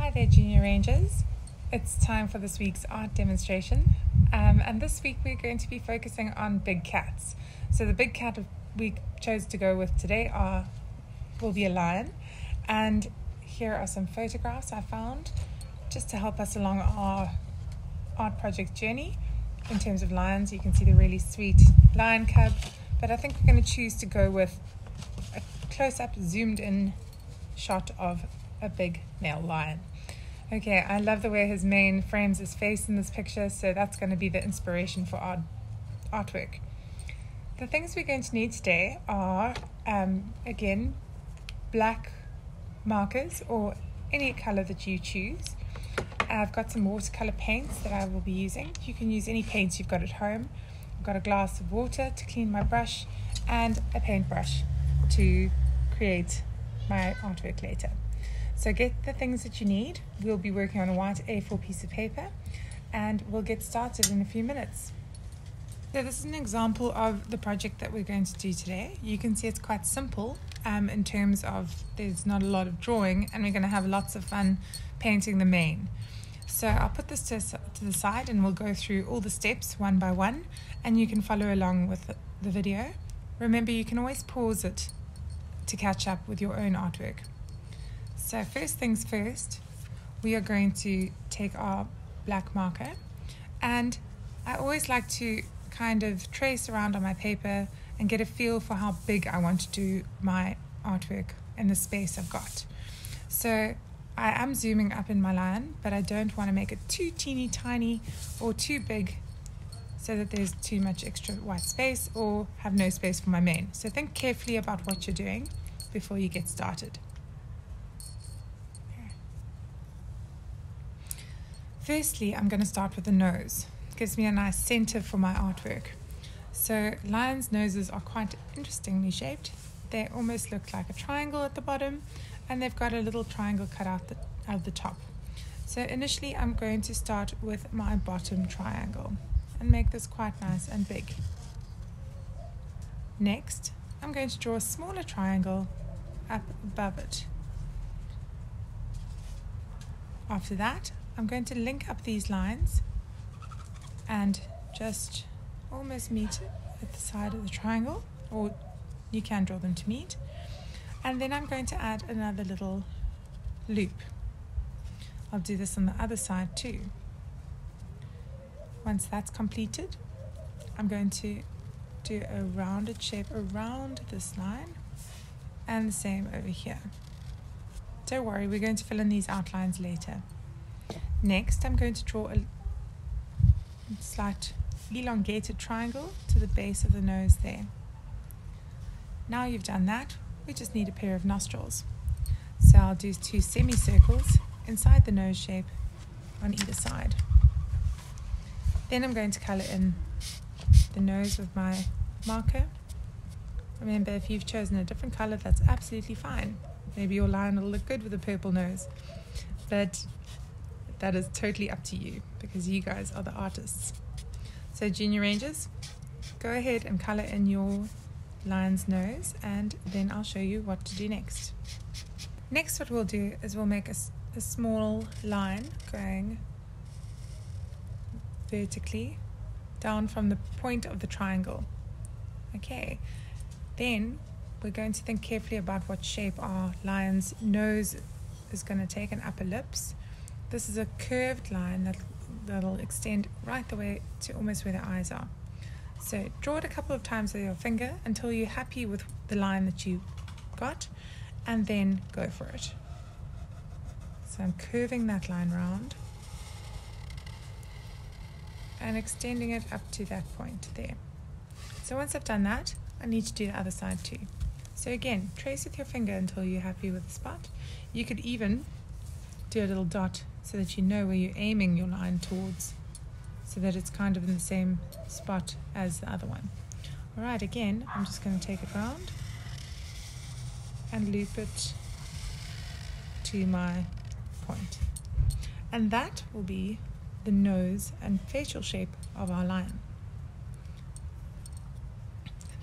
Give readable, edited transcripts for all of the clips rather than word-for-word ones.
Hi there, Junior Rangers. It's time for this week's art demonstration. And this week we're going to be focusing on big cats. So the big cat we chose to go with today will be a lion. And here are some photographs I found just to help us along our art project journey. In terms of lions, you can see the really sweet lion cub, but I think we're going to choose to go with a close-up, zoomed-in shot of a big male lion. Okay, I love the way his mane frames his face in this picture, so that's going to be the inspiration for our artwork. The things we're going to need today are, again, black markers or any color that you choose. I've got some watercolor paints that I will be using. You can use any paints you've got at home. I've got a glass of water to clean my brush and a paintbrush to create my artwork later. So get the things that you need. We'll be working on a white A4 piece of paper and we'll get started in a few minutes. So this is an example of the project that we're going to do today. You can see it's quite simple in terms of there's not a lot of drawing, and we're going to have lots of fun painting the mane. So I'll put this to the side and we'll go through all the steps one by one, and you can follow along with the video. Remember, you can always pause it to catch up with your own artwork. So first things first, we are going to take our black marker, and I always like to kind of trace around on my paper and get a feel for how big I want to do my artwork in the space I've got. So I am zooming up in my line, but I don't want to make it too teeny tiny or too big so that there's too much extra white space or have no space for my mane. So think carefully about what you're doing before you get started. Firstly, I'm going to start with the nose. It gives me a nice center for my artwork. So lions' noses are quite interestingly shaped. They almost look like a triangle at the bottom, and they've got a little triangle cut out of the top. So initially I'm going to start with my bottom triangle and make this quite nice and big. Next, I'm going to draw a smaller triangle up above it. After that, I'm going to link up these lines and just almost meet at the side of the triangle, or you can draw them to meet. And then I'm going to add another little loop. I'll do this on the other side too. Once that's completed, I'm going to do a rounded shape around this line, and the same over here. Don't worry, we're going to fill in these outlines later. Next, I'm going to draw a slight elongated triangle to the base of the nose there. Now you've done that, we just need a pair of nostrils. So I'll do 2 semicircles inside the nose shape on either side. Then I'm going to colour in the nose with my marker. Remember, if you've chosen a different colour, that's absolutely fine. Maybe your lion will look good with a purple nose, but that is totally up to you because you guys are the artists. So Junior Rangers, go ahead and colour in your lion's nose, and then I'll show you what to do next. Next, what we'll do is we'll make a small line going vertically down from the point of the triangle. Okay, then we're going to think carefully about what shape our lion's nose is going to take, an upper lips. This is a curved line that'll extend right the way to almost where the eyes are. So draw it a couple of times with your finger until you're happy with the line that you got, and then go for it. So I'm curving that line round and extending it up to that point there. So once I've done that, I need to do the other side too. So again, trace with your finger until you're happy with the spot. You could even do a little dot so that you know where you're aiming your line towards, so that it's kind of in the same spot as the other one. Alright, again, I'm just going to take it round and loop it to my point. And that will be the nose and facial shape of our lion.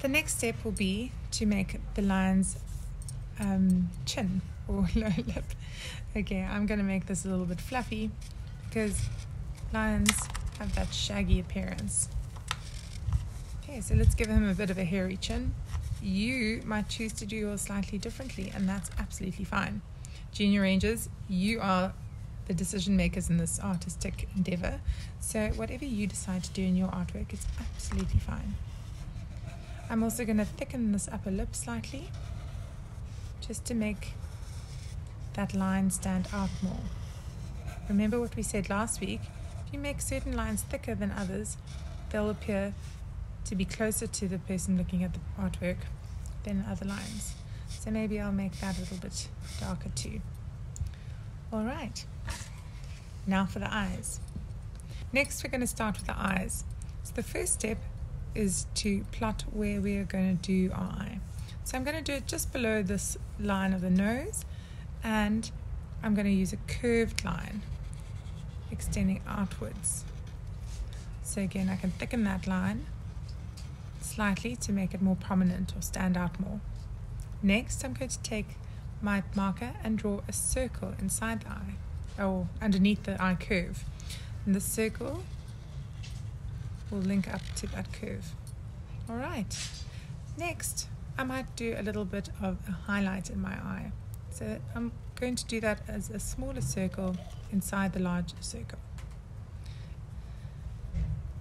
The next step will be to make the lion's chin. or low lip. Okay, I'm going to make this a little bit fluffy because lions have that shaggy appearance. Okay, so let's give him a bit of a hairy chin. You might choose to do yours slightly differently, and that's absolutely fine. Junior Rangers, you are the decision makers in this artistic endeavor, so whatever you decide to do in your artwork is absolutely fine. I'm also going to thicken this upper lip slightly, just to make that line stand out more. Remember what we said last week, if you make certain lines thicker than others, they'll appear to be closer to the person looking at the artwork than other lines. So maybe I'll make that a little bit darker too. Alright, now for the eyes. Next we're going to start with the eyes. So the first step is to plot where we are going to do our eye. So I'm going to do it just below this line of the nose, and I'm going to use a curved line extending outwards. So again, I can thicken that line slightly to make it more prominent or stand out more. Next, I'm going to take my marker and draw a circle inside the eye, or underneath the eye curve. And the circle will link up to that curve. Alright, next I might do a little bit of a highlight in my eye. So I'm going to do that as a smaller circle inside the larger circle.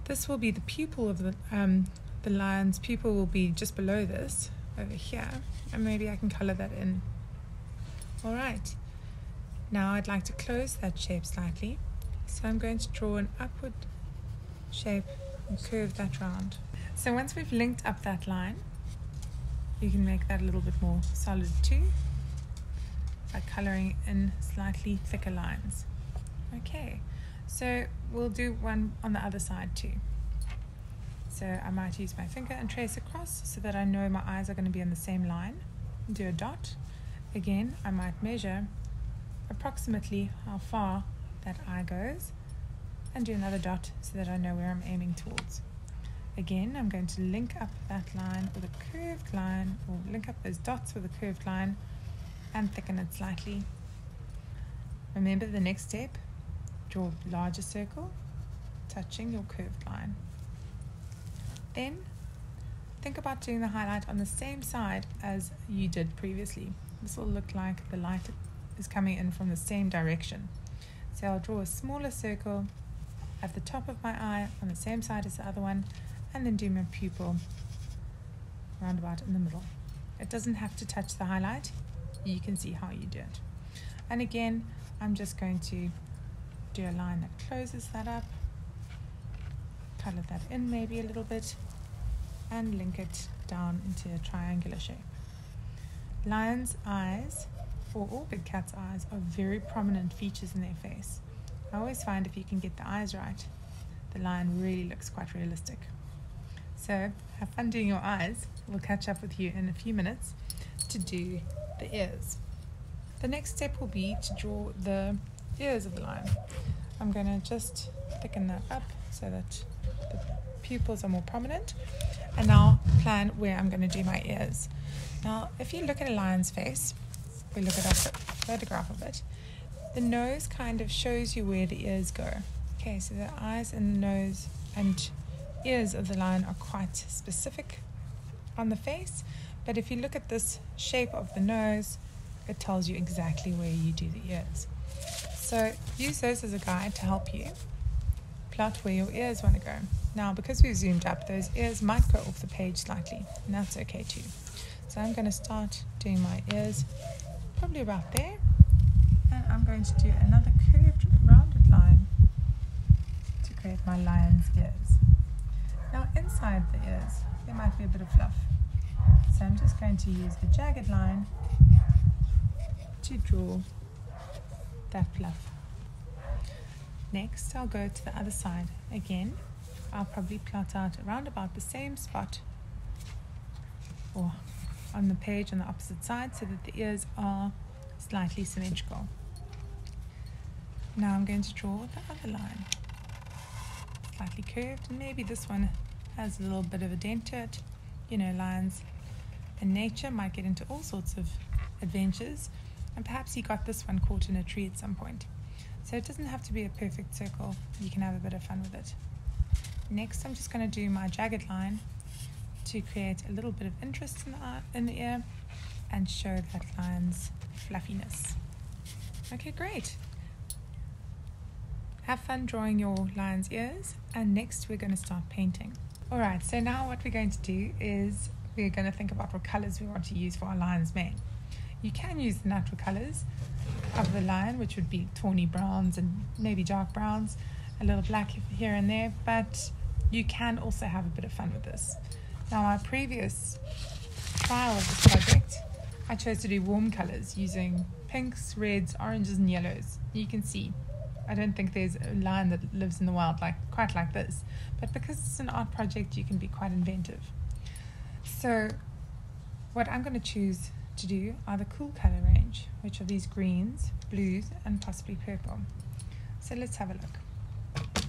This will be the pupil of the lion's pupil will be just below this, over here, and maybe I can color that in. Alright, now I'd like to close that shape slightly, so I'm going to draw an upward shape and curve that round. So once we've linked up that line, you can make that a little bit more solid too by coloring in slightly thicker lines. Okay, so we'll do one on the other side too. So I might use my finger and trace across so that I know my eyes are going to be on the same line. Do a dot. Again, I might measure approximately how far that eye goes and do another dot so that I know where I'm aiming towards. Again, I'm going to link up that line with a curved line, or link up those dots with a curved line and thicken it slightly. Remember the next step, draw a larger circle, touching your curved line. Then think about doing the highlight on the same side as you did previously. This will look like the light is coming in from the same direction. So I'll draw a smaller circle at the top of my eye on the same side as the other one, and then do my pupil roundabout in the middle. It doesn't have to touch the highlight. You can see how you do it. And again, I'm just going to do a line that closes that up, color that in maybe a little bit, and link it down into a triangular shape. Lions' eyes, or all big cats' eyes, are very prominent features in their face. I always find if you can get the eyes right, the lion really looks quite realistic. So have fun doing your eyes. We'll catch up with you in a few minutes to do the ears. The next step will be to draw the ears of the lion. I'm going to just thicken that up so that the pupils are more prominent, and now plan where I'm going to do my ears. Now if you look at a lion's face, we look at a photograph of it, the nose kind of shows you where the ears go. Okay, so the eyes and the nose and ears of the lion are quite specific on the face, but if you look at this shape of the nose, it tells you exactly where you do the ears. So use those as a guide to help you plot where your ears want to go. Now because we've zoomed up, those ears might go off the page slightly, and that's okay too. So I'm going to start doing my ears probably about there, and I'm going to do another curved rounded line to create my lion's ears. Now inside the ears there might be a bit of fluff, so I'm just going to use a jagged line to draw that fluff. Next I'll go to the other side. Again, I'll probably plot out around about the same spot or on the page on the opposite side so that the ears are slightly symmetrical. Now I'm going to draw the other line, slightly curved, and maybe this one has a little bit of a dent to it. You know, lions in nature might get into all sorts of adventures, and perhaps you got this one caught in a tree at some point. So it doesn't have to be a perfect circle, you can have a bit of fun with it. Next I'm just going to do my jagged line to create a little bit of interest in the ear and show that line's fluffiness. Okay, great. Have fun drawing your lion's ears, and next we're going to start painting. Alright, so now what we're going to do is we're going to think about what colours we want to use for our lion's mane. You can use the natural colours of the lion, which would be tawny browns and maybe dark browns, a little black here and there, but you can also have a bit of fun with this. Now, my previous trial of this project, I chose to do warm colours using pinks, reds, oranges and yellows. You can see, I don't think there's a lion that lives in the wild quite like this, but because it's an art project, you can be quite inventive. So what I'm going to choose to do are the cool colour range, which are these greens, blues and possibly purple. So let's have a look.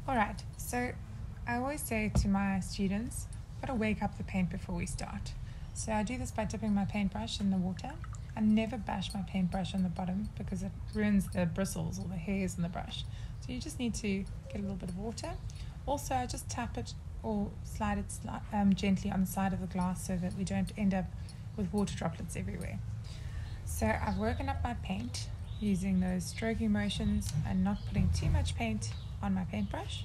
Alright, so I always say to my students, gotta wake up the paint before we start. So I do this by dipping my paintbrush in the water. I never bash my paintbrush on the bottom because it ruins the bristles or the hairs in the brush. So you just need to get a little bit of water. Also, I just tap it or slide it gently on the side of the glass so that we don't end up with water droplets everywhere. So I've woken up my paint using those stroking motions and not putting too much paint on my paintbrush.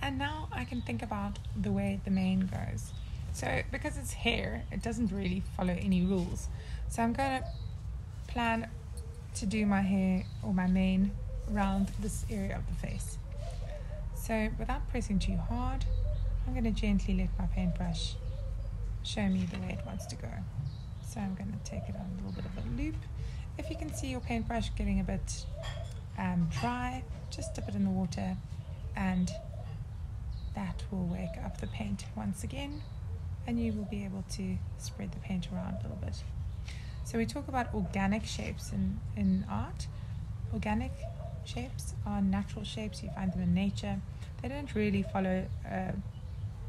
And now I can think about the way the mane goes. So because it's hair, it doesn't really follow any rules. So I'm going to plan to do my hair or my mane around this area of the face. So without pressing too hard, I'm going to gently let my paintbrush show me the way it wants to go. So I'm going to take it on a little bit of a loop. If you can see your paintbrush getting a bit dry, just dip it in the water and that will wake up the paint once again, and you will be able to spread the paint around a little bit. So we talk about organic shapes in art. Organic shapes are natural shapes, you find them in nature. They don't really follow a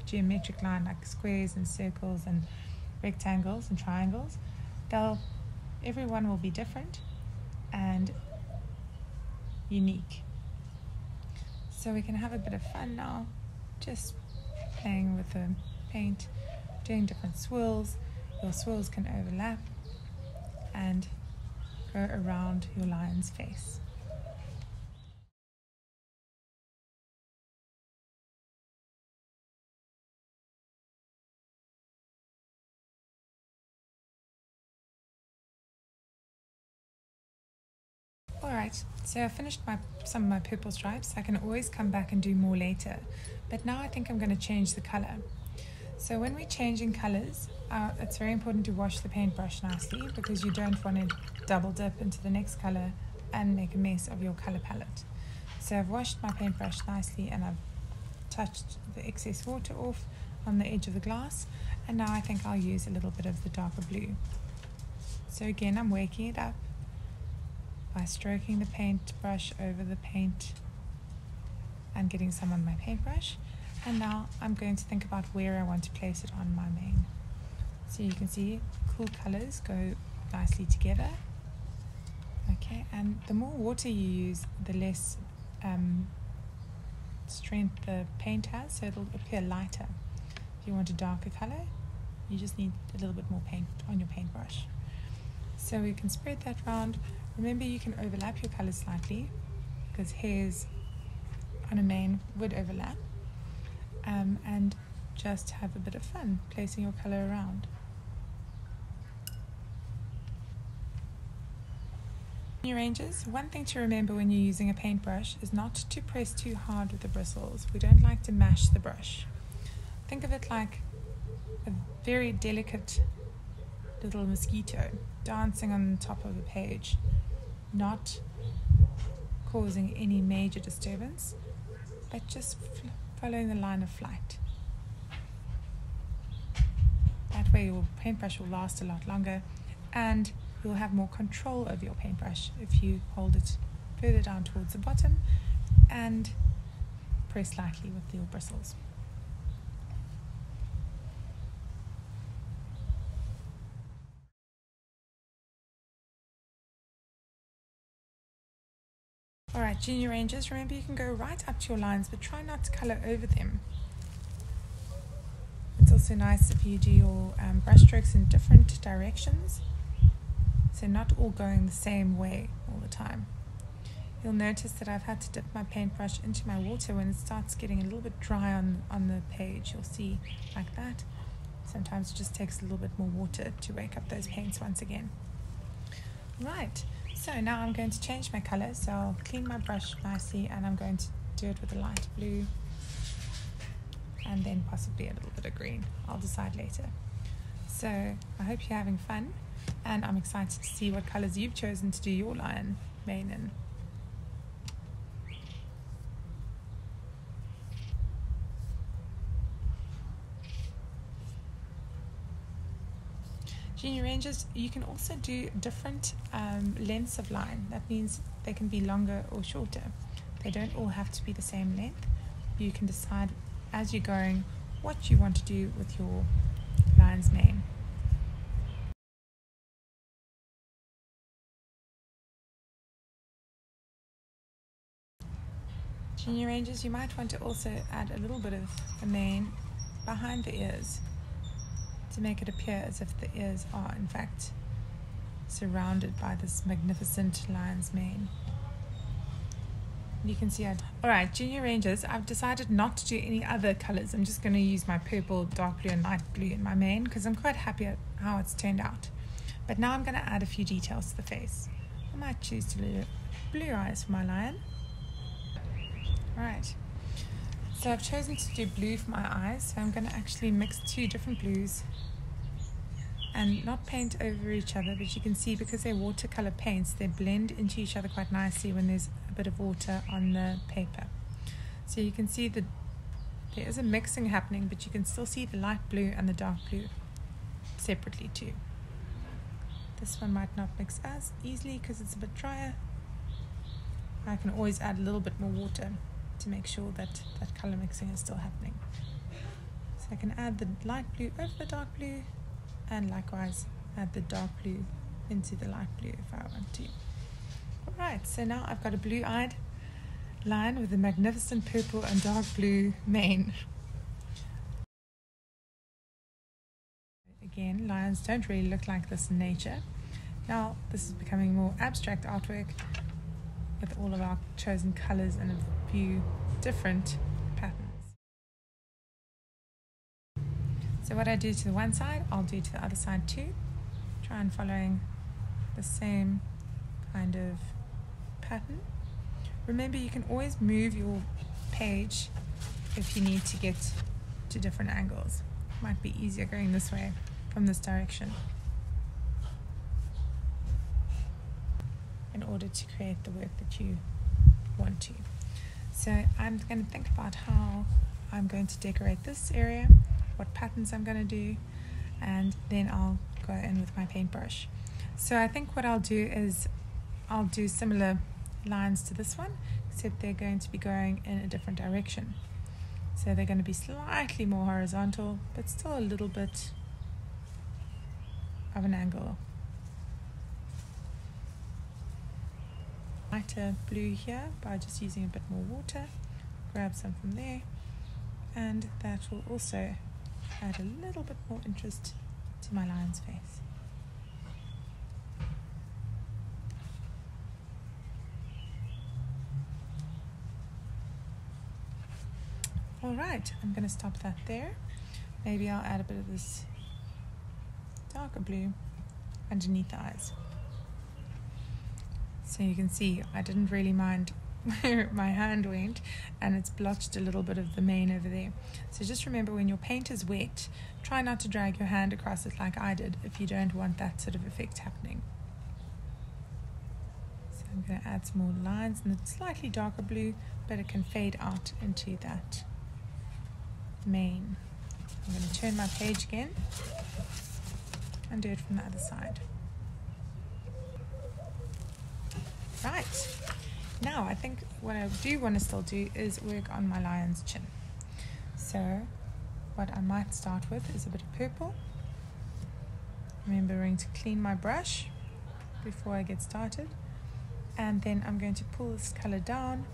geometric line like squares and circles and rectangles and triangles. Everyone will be different and unique. So we can have a bit of fun now, just playing with the paint, doing different swirls. Your swirls can overlap and go around your lion's face. Alright, so I finished some of my purple stripes. I can always come back and do more later, but now I think I'm going to change the colour. So when we're changing colours, it's very important to wash the paintbrush nicely because you don't want to double dip into the next colour and make a mess of your colour palette. So I've washed my paintbrush nicely and I've touched the excess water off on the edge of the glass, and now I think I'll use a little bit of the darker blue. So again, I'm waking it up by stroking the paintbrush over the paint and getting some on my paintbrush. And now I'm going to think about where I want to place it on my mane. So you can see cool colours go nicely together. Okay, and the more water you use, the less strength the paint has, so it'll appear lighter. If you want a darker colour, you just need a little bit more paint on your paintbrush. So we can spread that round. Remember, you can overlap your colours slightly because hairs on a mane would overlap, and just have a bit of fun placing your colour around. In your ranges, one thing to remember when you're using a paintbrush is not to press too hard with the bristles. We don't like to mash the brush. Think of it like a very delicate little mosquito dancing on the top of the page, not causing any major disturbance, but just following the line of flight. That way your paintbrush will last a lot longer and you'll have more control over your paintbrush if you hold it further down towards the bottom and press lightly with your bristles. Alright, Junior Rangers, remember you can go right up to your lines, but try not to colour over them. It's also nice if you do your brush strokes in different directions, so not all going the same way all the time. You'll notice that I've had to dip my paintbrush into my water when it starts getting a little bit dry on the page. You'll see like that. Sometimes it just takes a little bit more water to wake up those paints once again. Right, so now I'm going to change my colour, so I'll clean my brush nicely and I'm going to do it with a light blue and then possibly a little bit of green. I'll decide later. So I hope you're having fun and I'm excited to see what colours you've chosen to do your lion mane in. Junior Rangers, you can also do different lengths of line. That means they can be longer or shorter. They don't all have to be the same length. You can decide as you're going what you want to do with your lion's mane. Junior Rangers, you might want to also add a little bit of the mane behind the ears to make it appear as if the ears are in fact surrounded by this magnificent lion's mane. You can see it. Alright, Junior Rangers, I've decided not to do any other colours. I'm just going to use my purple, dark blue and light blue in my mane because I'm quite happy at how it's turned out. But now I'm going to add a few details to the face. I might choose to do blue eyes for my lion. Right, so I've chosen to do blue for my eyes, so I'm going to actually mix two different blues and not paint over each other, but you can see because they're watercolor paints, they blend into each other quite nicely when there's a bit of water on the paper. So you can see that there is a mixing happening, but you can still see the light blue and the dark blue separately too. This one might not mix as easily because it's a bit drier. I can always add a little bit more water to make sure that that color mixing is still happening. So I can add the light blue over the dark blue and likewise add the dark blue into the light blue if I want to. Alright, so now I've got a blue-eyed lion with a magnificent purple and dark blue mane. Again, lions don't really look like this in nature. Now this is becoming more abstract artwork with all of our chosen colors and a few different patterns. So what I do to the one side, I'll do to the other side too. Try and following the same kind of pattern. Remember, you can always move your page if you need to get to different angles. It might be easier going this way from this direction in order to create the work that you want to. So I'm going to think about how I'm going to decorate this area, what patterns I'm going to do, and then I'll go in with my paintbrush. So I think what I'll do is I'll do similar lines to this one, except they're going to be going in a different direction. So they're going to be slightly more horizontal, but still a little bit of an angle. Lighter blue here by just using a bit more water. Grab some from there, and that will also add a little bit more interest to my lion's face. Alright, I'm going to stop that there. Maybe I'll add a bit of this darker blue underneath the eyes. So you can see I didn't really mind where my hand went, and it's blotched a little bit of the mane over there. So just remember, when your paint is wet, try not to drag your hand across it like I did if you don't want that sort of effect happening. So I'm going to add some more lines in the slightly darker blue, but it can fade out into that mane. I'm going to turn my page again and do it from the other side. Right, now I think what I do want to still do is work on my lion's chin. So what I might start with is a bit of purple, remembering to clean my brush before I get started, And then I'm going to pull this color down,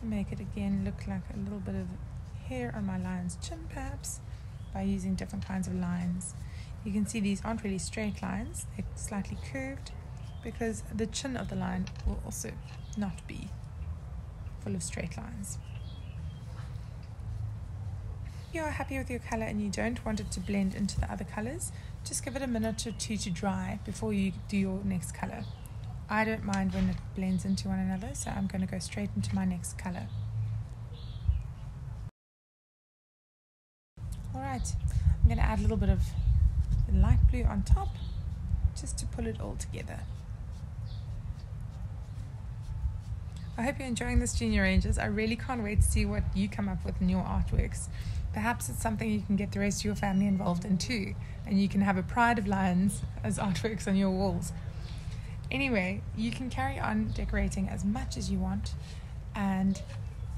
make it again look like a little bit of hair on my lion's chin perhaps, by using different kinds of lines. You can see these aren't really straight lines, they're slightly curved because the chin of the lion will also not be full of straight lines. If you are happy with your color and you don't want it to blend into the other colors, just give it a minute or two to dry before you do your next color. I don't mind when it blends into one another, so I'm going to go straight into my next color. Alright, I'm going to add a little bit of light blue on top just to pull it all together. I hope you're enjoying this, Junior Rangers. I really can't wait to see what you come up with in your artworks. Perhaps it's something you can get the rest of your family involved in too, and you can have a pride of lions as artworks on your walls. Anyway, you can carry on decorating as much as you want, and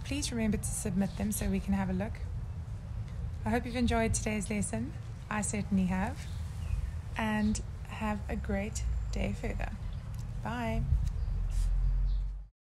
please remember to submit them so we can have a look. I hope you've enjoyed today's lesson. I certainly have. And have a great day further. Bye.